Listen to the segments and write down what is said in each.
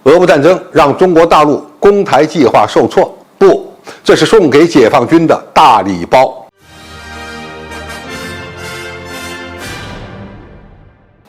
俄乌战争让中国大陆攻台计划受挫？不，这是送给解放军的大礼包。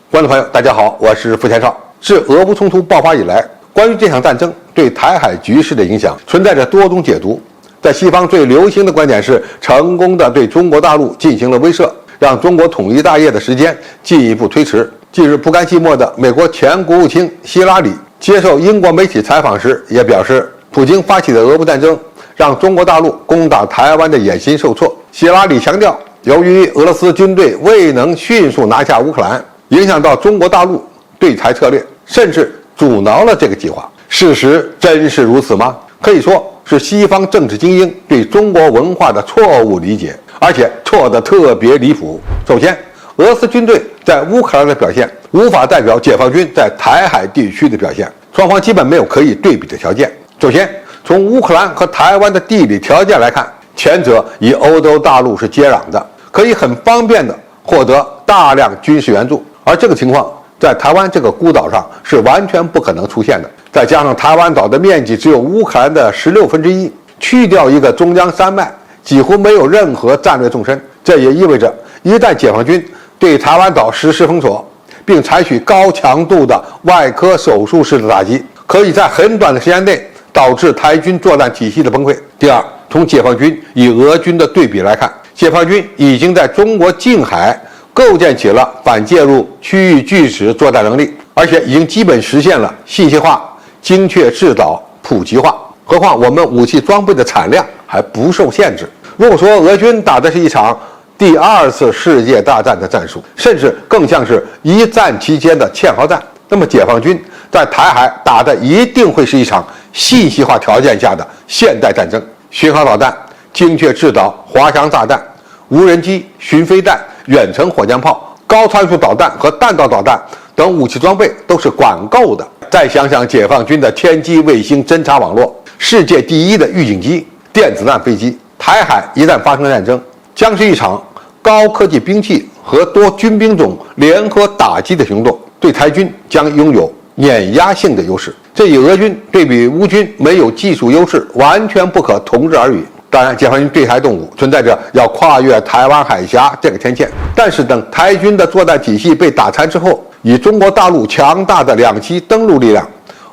观众朋友，大家好，我是付天少。自俄乌冲突爆发以来，关于这场战争对台海局势的影响存在着多种解读。在西方最流行的观点是，成功的对中国大陆进行了威慑，让中国统一大业的时间进一步推迟。近日不甘寂寞的美国前国务卿希拉里接受英国媒体采访时也表示，普京发起的俄乌战争让中国大陆攻打台湾的野心受挫。希拉里强调，由于俄罗斯军队未能迅速拿下乌克兰，影响到中国大陆对台策略，甚至阻挠了这个计划。事实真是如此吗？可以说是西方政治精英对中国文化的错误理解，而且错得特别离谱。首先，俄罗斯军队在乌克兰的表现无法代表解放军在台海地区的表现，双方基本没有可以对比的条件。首先，从乌克兰和台湾的地理条件来看，前者与欧洲大陆是接壤的，可以很方便地获得大量军事援助，而这个情况在台湾这个孤岛上是完全不可能出现的。再加上台湾岛的面积只有乌克兰的1/16，去掉一个中央山脉，几乎没有任何战略纵深。这也意味着，一旦解放军对台湾岛实施封锁，并采取高强度的外科手术式的打击，可以在很短的时间内导致台军作战体系的崩溃。第二，从解放军与俄军的对比来看，解放军已经在中国近海构建起了反介入区域拒止作战能力，而且已经基本实现了信息化、精确制导普及化。何况我们武器装备的产量还不受限制。如果说俄军打的是一场第2次世界大战的战术，甚至更像是一战期间的堑壕战，那么解放军在台海打的一定会是一场信息化条件下的现代战争。巡航导弹、精确制导滑翔炸弹、无人机、巡飞弹、远程火箭炮、高参数导弹和弹道导弹等武器装备都是管够的。再想想解放军的天基卫星侦察网络、世界第一的预警机、电子战飞机，台海一旦发生战争，将是一场高科技兵器和多军兵种联合打击的行动，对台军将拥有碾压性的优势。这与俄军对比乌军没有技术优势完全不可同日而语。当然，解放军对台动武存在着要跨越台湾海峡这个天堑，但是等台军的作战体系被打残之后，以中国大陆强大的2栖登陆力量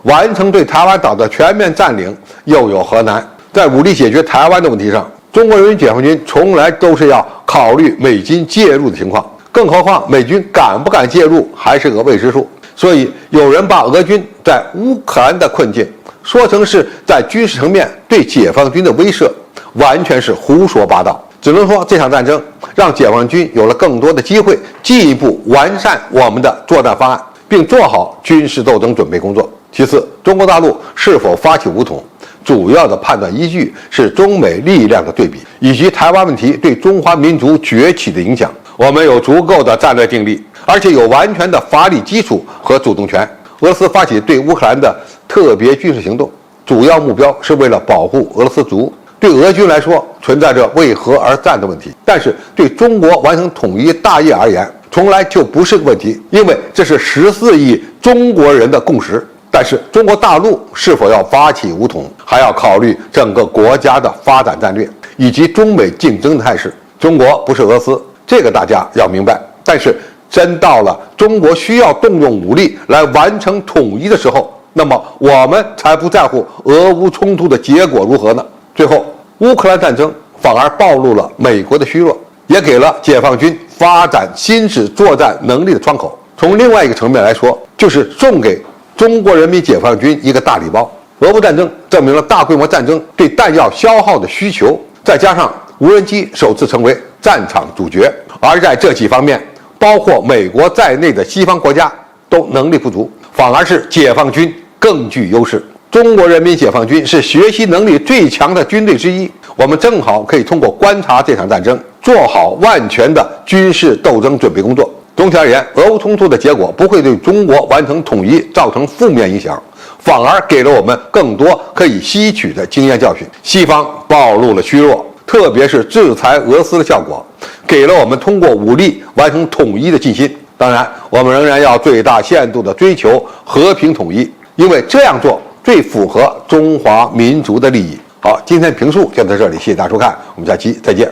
完成对台湾岛的全面占领，又有何难？在武力解决台湾的问题上，中国人民解放军从来都是要考虑美军介入的情况，更何况美军敢不敢介入还是个未知数。所以有人把俄军在乌克兰的困境说成是在军事层面对解放军的威慑，完全是胡说八道。只能说这场战争让解放军有了更多的机会进一步完善我们的作战方案，并做好军事斗争准备工作。其次，中国大陆是否发起武统，主要的判断依据是中美力量的对比，以及台湾问题对中华民族崛起的影响。我们有足够的战略定力，而且有完全的法理基础和主动权。俄罗斯发起对乌克兰的特别军事行动，主要目标是为了保护俄罗斯族。对俄军来说，存在着为何而战的问题，但是对中国完成统一大业而言，从来就不是个问题，因为这是14亿中国人的共识。但是中国大陆是否要发起武统，还要考虑整个国家的发展战略以及中美竞争的态势。中国不是俄罗斯，这个大家要明白。但是真到了中国需要动用武力来完成统一的时候，那么我们才不在乎俄乌冲突的结果如何呢？最后，乌克兰战争反而暴露了美国的虚弱，也给了解放军发展新式作战能力的窗口。从另外一个层面来说，就是送给中国人民解放军一个大礼包。俄乌战争证明了大规模战争对弹药消耗的需求，再加上无人机首次成为战场主角，而在这几方面，包括美国在内的西方国家都能力不足，反而是解放军更具优势。中国人民解放军是学习能力最强的军队之一，我们正好可以通过观察这场战争，做好万全的军事斗争准备工作。总体而言，俄乌冲突的结果不会对中国完成统一造成负面影响，反而给了我们更多可以吸取的经验教训。西方暴露了虚弱，特别是制裁俄罗斯的效果，给了我们通过武力完成统一的信心。当然，我们仍然要最大限度地追求和平统一。因为这样做最符合中华民族的利益。好，今天评述就到这里，谢谢大家收看，我们下期再见。